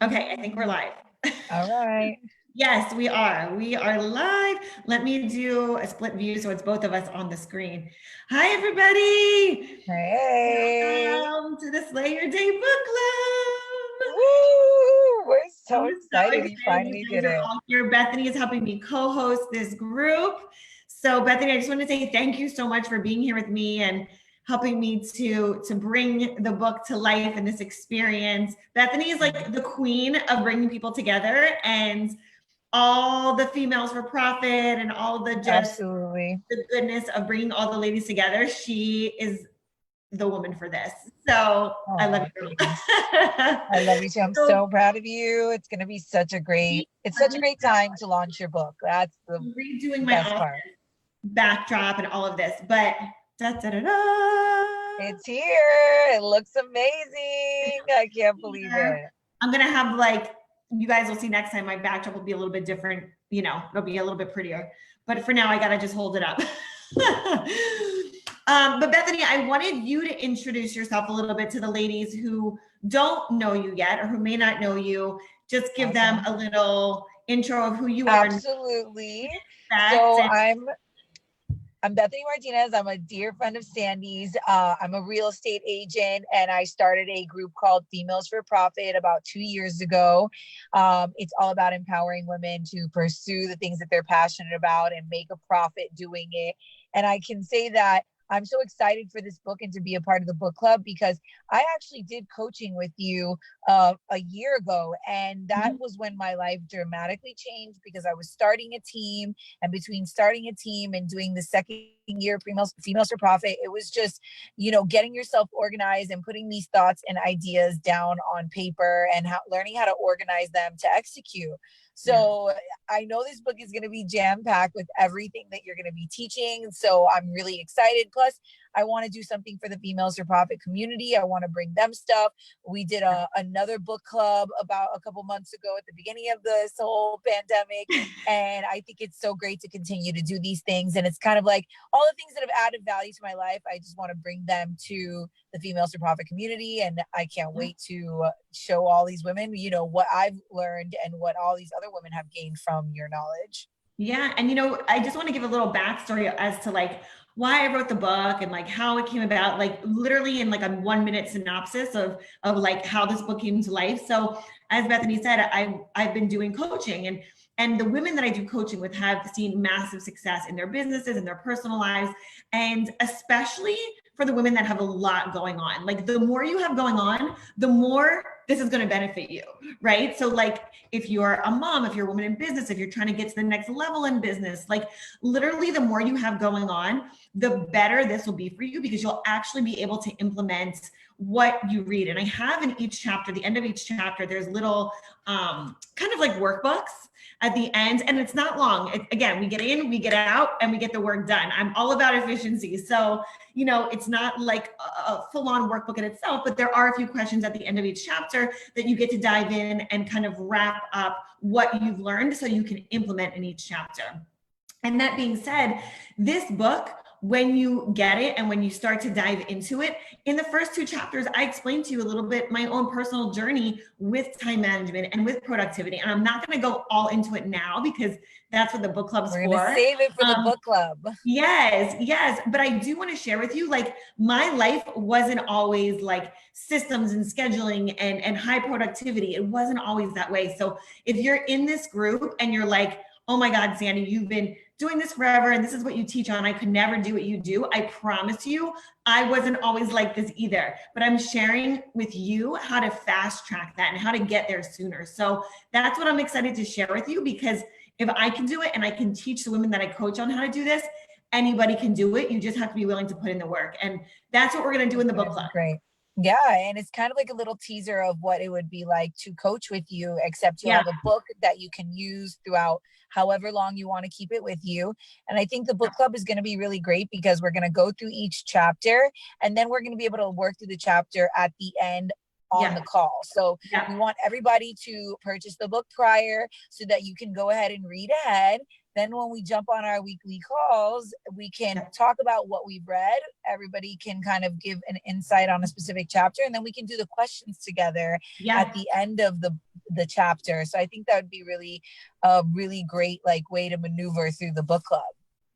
Okay, I think we're live. All right. Yes, we are. We are live. Let me do a split view so it's both of us on the screen. Hi, everybody. Hey. Welcome to the Slay Your Day Book Club. Woo! We're so I'm so excited you excited you finally guys did are it. all here. Bethany is helping me co-host this group. So Bethany, I just want to say thank you so much for being here with me and helping me to bring the book to life and this experience. Bethany is like the queen of bringing people together and all the females for profit and all the just Absolutely. the goodness of bringing all the ladies together. She is the woman for this. So I love Oh, you. thanks. I love you too. I'm So so proud of you. It's gonna be it's such a great time to launch your book. That's the redoing my best office part. backdrop and all of this, but da da da da. It's here. It looks amazing. I can't believe Here. it. I'm gonna have like you guys will see next time my backdrop will be a little bit different. You know, it'll be a little bit prettier. But for now, I gotta just hold it up. But Bethany, I wanted you to introduce yourself a little bit to the ladies who don't know you yet or who may not know you. Just give them Awesome. a little intro of who you are and Absolutely. expect. So And I'm Bethany Martinez. I'm a dear friend of Sandy's. I'm a real estate agent, and I started a group called Females for Profit about 2 years ago. It's all about empowering women to pursue the things that they're passionate about and make a profit doing it. And I can say that I'm so excited for this book and to be a part of the book club because I actually did coaching with you a year ago. And that Mhm. was when my life dramatically changed because I was starting a team, and between starting a team and doing the second year females for profit, it was just, getting yourself organized and putting these thoughts and ideas down on paper and learning how to organize them to execute. Yeah. So I know this book is going to be jam packed with everything that you're going to be teaching. So I'm really excited. Plus, I want to do something for the Females for Profit community. I want to bring them stuff. We did another book club about a couple months ago at the beginning of this whole pandemic. And I think it's so great to continue to do these things. And it's kind of like all the things that have added value to my life, I just want to bring them to the Females for Profit community. And I can't wait to show all these women, what I've learned and what all these other women have gained from your knowledge. Yeah. And I just want to give a little backstory as to like why I wrote the book and like how it came about, like literally in like a 1 minute synopsis of like how this book came to life. So as Bethany said, I've been doing coaching and the women that I do coaching with have seen massive success in their businesses and their personal lives. And especially for the women that have a lot going on. Like the more you have going on, the more this is going to benefit you, right? So like if you're a mom, if you're a woman in business, if you're trying to get to the next level in business, like literally the more you have going on, the better this will be for you because you'll actually be able to implement what you read. And I have in each chapter, the end of each chapter, there's little kind of like workbooks at the end, and it's not long. Again, we get in, we get out, and we get the work done. I'm all about efficiency. So, it's not like a full-on workbook in itself, but there are a few questions at the end of each chapter that you get to dive in and kind of wrap up what you've learned so you can implement in each chapter. And that being said, this book, when you get it and when you start to dive into it, in the first two chapters, I explained to you a little bit my own personal journey with time management and with productivity. And I'm not going to go all into it now because that's what the book club's We're going to for. save it for the Um, book club. Yes, yes. But I do want to share with you, like, my life wasn't always like systems and scheduling and high productivity. It wasn't always that way. So if you're in this group and you're like, oh my God, Sandy, you've been doing this forever and this is what you teach on, I could never do what you do. I promise you, I wasn't always like this either. But I'm sharing with you how to fast track that and how to get there sooner. So that's what I'm excited to share with you because if I can do it and I can teach the women that I coach on how to do this, anybody can do it. You just have to be willing to put in the work. And that's what we're going to do in the book club. Great. Yeah, and it's kind of like a little teaser of what it would be like to coach with you, except you'll Yeah. have a book that you can use throughout however long you want to keep it with you. And I think the book club is going to be really great because we're going to go through each chapter and then we're going to be able to work through the chapter at the end on the call. So we want everybody to purchase the book prior so that you can go ahead and read ahead. Then when we jump on our weekly calls, we can talk about what we've read. Everybody can kind of give an insight on a specific chapter, and then we can do the questions together at the end of the chapter. So I think that would be really a really great like way to maneuver through the book club.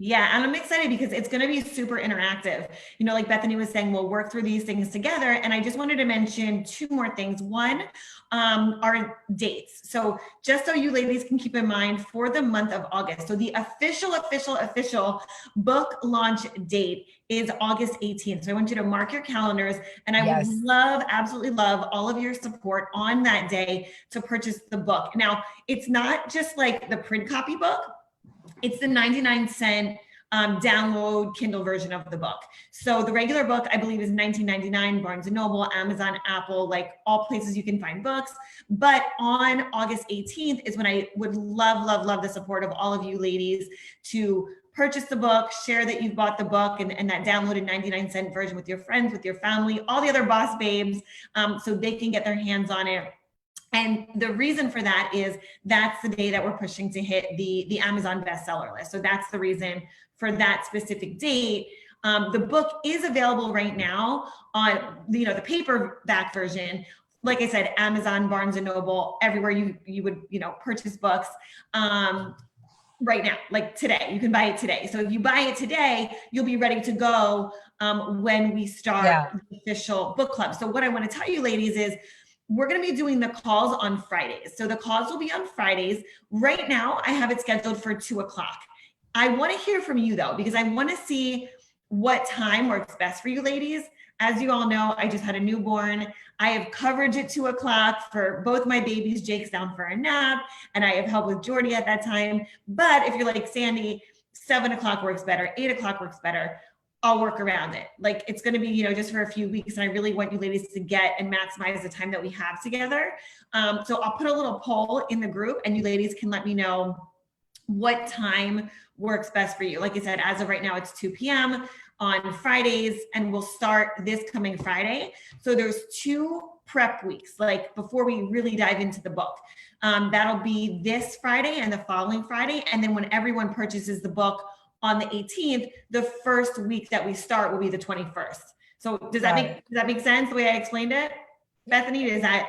Yeah, and I'm excited because it's going to be super interactive. Like Bethany was saying, we'll work through these things together. And I just wanted to mention two more things. One, our dates. So just so you ladies can keep in mind for the month of August. So the official book launch date is August 18th. So I want you to mark your calendars, and I would love, absolutely love all of your support on that day to purchase the book. Now, it's not just like the print copy book. It's the 99-cent download Kindle version of the book. So the regular book, I believe, is $19.99, Barnes & Noble, Amazon, Apple, like all places you can find books. But on August 18th is when I would love the support of all of you ladies to purchase the book, share that you've bought the book and that downloaded 99-cent version with your friends, with your family, all the other boss babes, so they can get their hands on it. And the reason for that is that's the day that we're pushing to hit the Amazon bestseller list. So that's the reason for that specific date. The book is available right now on the paperback version. Like I said, Amazon, Barnes and Noble, everywhere you would purchase books. Right now, like today, you can buy it today. So if you buy it today, you'll be ready to go when we start the official book club. So what I want to tell you ladies is, we're going to be doing the calls on Fridays. So the calls will be on Fridays. Right now, I have it scheduled for 2:00. I want to hear from you though, because I want to see what time works best for you ladies. As you all know, I just had a newborn. I have coverage at 2:00 for both my babies. Jake's down for a nap, and I have help with Jordy at that time. But if you're like Sandy, 7:00 works better, 8:00 works better, I'll work around it. Like it's going to be, just for a few weeks. And I really want you ladies to get and maximize the time that we have together. So I'll put a little poll in the group and you ladies can let me know what time works best for you. Like I said, as of right now, it's 2 p.m. on Fridays, and we'll start this coming Friday. So there's 2 prep weeks, like before we really dive into the book. That'll be this Friday and the following Friday. And then when everyone purchases the book on the 18th, the first week that we start will be the 21st. So does that make sense the way I explained it? Bethany, is that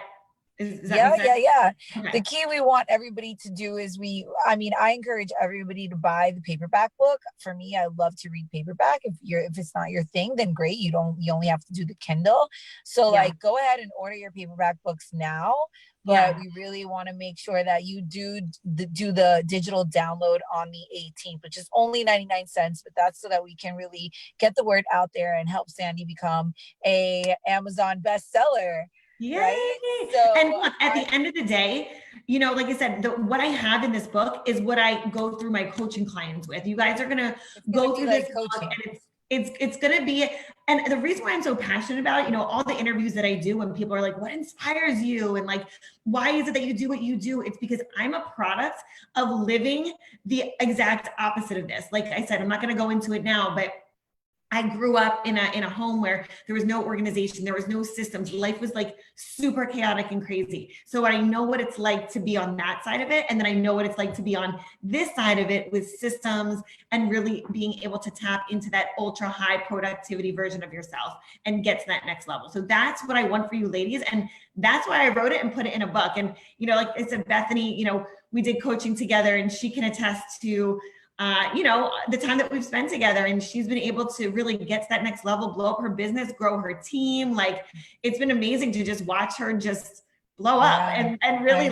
yeah. Okay. The key we want everybody to do is I encourage everybody to buy the paperback book. For me, I love to read paperback. If it's not your thing, then great. You only have to do the Kindle. So go ahead and order your paperback books now. But we really want to make sure that you do the digital download on the 18th, which is only 99 cents, but that's so that we can really get the word out there and help Sandy become a Amazon bestseller. Yay. Right? So and look, at the end of the day, like I said, what I have in this book is what I go through my coaching clients with. You guys are going to go through this coaching, and it's going to be, and the reason why I'm so passionate about it, all the interviews that I do when people are like, what inspires you? And like, why is it that you do what you do? It's because I'm a product of living the exact opposite of this. Like I said, I'm not going to go into it now, but I grew up in a home where there was no organization, there was no systems. Life was like super chaotic and crazy. So I know what it's like to be on that side of it. And then I know what it's like to be on this side of it with systems and really being able to tap into that ultra high productivity version of yourself and get to that next level. So that's what I want for you ladies. And that's why I wrote it and put it in a book. And, like I said, Bethany, we did coaching together, and she can attest to the time that we've spent together, and she's been able to really get to that next level, blow up her business, grow her team. Like it's been amazing to just watch her just blow up and really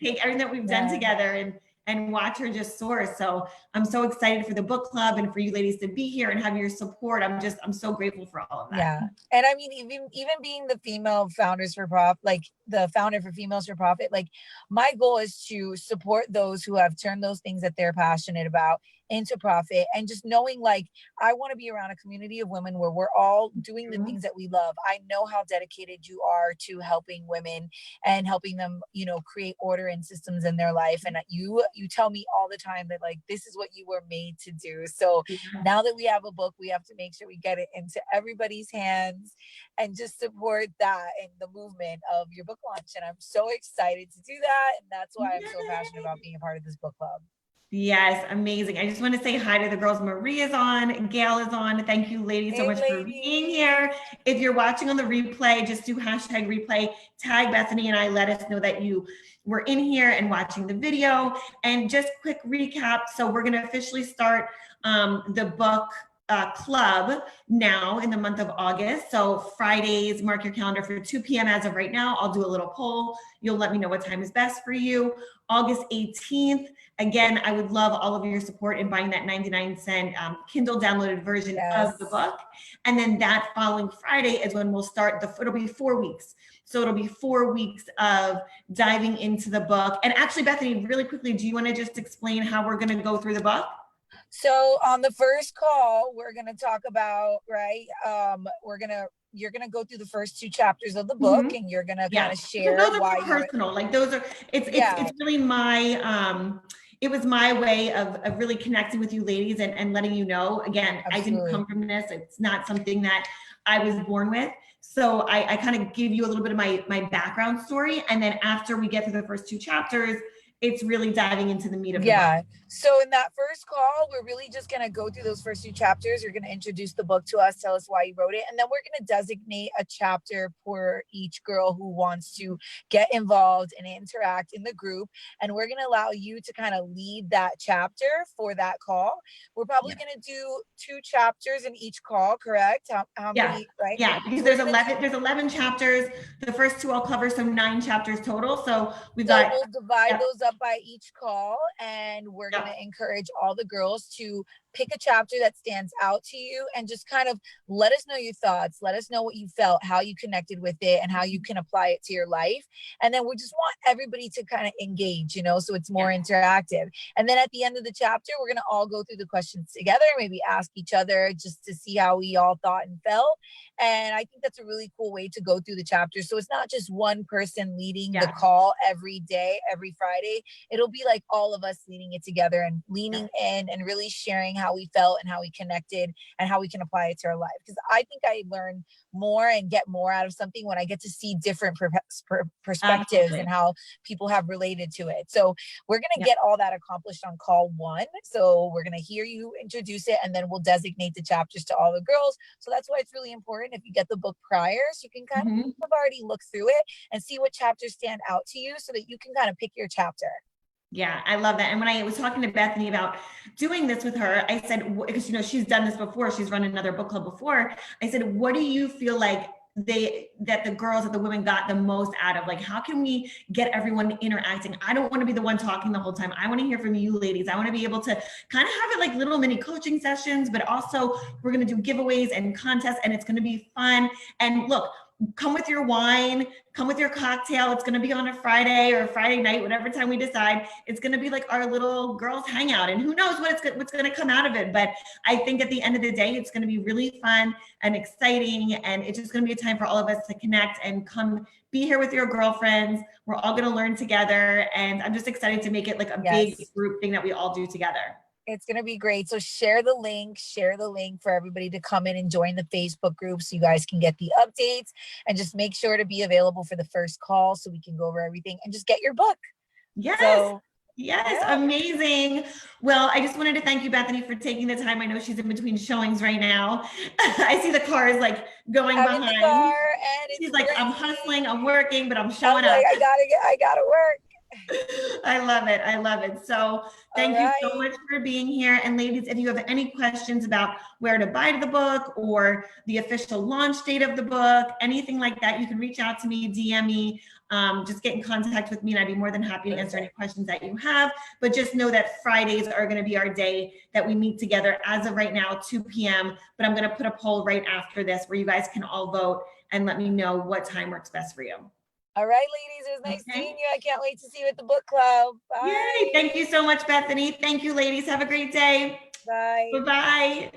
take everything that we've done together and watch her just soar. So I'm so excited for the book club and for you ladies to be here and have your support. I'm so grateful for all of that. Yeah. And I mean, even being the female founders for profit, like the founder for Females for Profit, like my goal is to support those who have turned those things that they're passionate about into profit, and just knowing like I want to be around a community of women where we're all doing the things that we love. I know how dedicated you are to helping women and helping them, create order and systems in their life. And you tell me all the time that like this is what you were made to do. So now that we have a book, we have to make sure we get it into everybody's hands and just support that and the movement of your book launch. And I'm so excited to do that. And that's why I'm so passionate about being a part of this book club. Yes, amazing. I just want to say hi to the girls. Maria's on, Gail is on. Thank you, ladies, so Hey, much for being ladies. here. If you're watching on the replay, just do hashtag replay, tag Bethany and I, let us know that you were in here and watching the video. And just quick recap. So we're going to officially start the book club now in the month of August. So Fridays, mark your calendar for 2 p.m. as of right now. I'll do a little poll. You'll let me know what time is best for you. August 18th. Again, I would love all of your support in buying that 99-cent Kindle downloaded version of the book. And then that following Friday is when we'll start it'll be 4 weeks. So it'll be 4 weeks of diving into the book. And actually, Bethany, really quickly, do you want to just explain how we're going to go through the book? So on the first call, we're going to talk about, right, you're going to go through the first 2 chapters of the book, and you're going to kind of share those are why personal. Like those are, it's really my, it was my way of really connecting with you ladies and letting you know, again, I didn't come from this. It's not something that I was born with. So I kind of give you a little bit of my background story. And then after we get through the first 2 chapters, it's really diving into the meat of the book. So in that first call, we're really just going to go through those first 2 chapters. You're going to introduce the book to us, tell us why you wrote it, and then we're going to designate a chapter for each girl who wants to get involved and interact in the group. And we're going to allow you to kind of lead that chapter for that call. We're probably going to do 2 chapters in each call, correct? How many, right? Yeah, because there's 11 chapters. The first 2 I'll cover, so 9 chapters total. So we'll divide those up by each call, and we're going to encourage all the girls to pick a chapter that stands out to you and just kind of let us know your thoughts. Let us know what you felt, how you connected with it, and how you can apply it to your life. And then we just want everybody to kind of engage, so it's more interactive. And then at the end of the chapter, we're going to all go through the questions together, maybe ask each other just to see how we all thought and felt. And I think that's a really cool way to go through the chapter. So it's not just one person leading the call every day, every Friday. It'll be like all of us leading it together and leaning in and really sharing how we felt and how we connected and how we can apply it to our life. Because I think I learn more and get more out of something when I get to see different perspectives and how people have related to it. So we're going to get all that accomplished on call 1. So we're going to hear you introduce it, and then we'll designate the chapters to all the girls. So that's why it's really important if you get the book prior, so you can kind of already look through it and see what chapters stand out to you so that you can kind of pick your chapter. Yeah, I love that. And when I was talking to Bethany about doing this with her, I said, because she's done this before, she's run another book club before. I said, what do you feel like that the women got the most out of? Like, how can we get everyone interacting? I don't want to be the one talking the whole time. I want to hear from you ladies. I want to be able to kind of have it like little mini coaching sessions, but also we're going to do giveaways and contests, and it's going to be fun. And look, come with your wine, come with your cocktail. It's going to be on a Friday or Friday night, whatever time we decide. It's going to be like our little girls hangout, and who knows what's going to come out of it. But I think at the end of the day, it's going to be really fun and exciting, and it's just going to be a time for all of us to connect and come be here with your girlfriends. We're all going to learn together, and I'm just excited to make it like a big group thing that we all do together. It's going to be great. So share the link for everybody to come in and join the Facebook group so you guys can get the updates, and just make sure to be available for the first call so we can go over everything and just get your book. Amazing. Well, I just wanted to thank you, Bethany, for taking the time. I know she's in between showings right now. I see the cars like going behind. She's like, I'm hustling, I'm working, but I'm showing up. I gotta work. I love it. I love it. So thank you so much for being here. And ladies, if you have any questions about where to buy the book or the official launch date of the book, anything like that, you can reach out to me, DM me, just get in contact with me, and I'd be more than happy to answer any questions that you have. But just know that Fridays are going to be our day that we meet together. As of right now, 2 p.m. But I'm going to put a poll right after this where you guys can all vote and let me know what time works best for you. All right, ladies, it was nice seeing you. I can't wait to see you at the book club. Bye. Yay. Thank you so much, Bethany. Thank you, ladies. Have a great day. Bye. Bye-bye.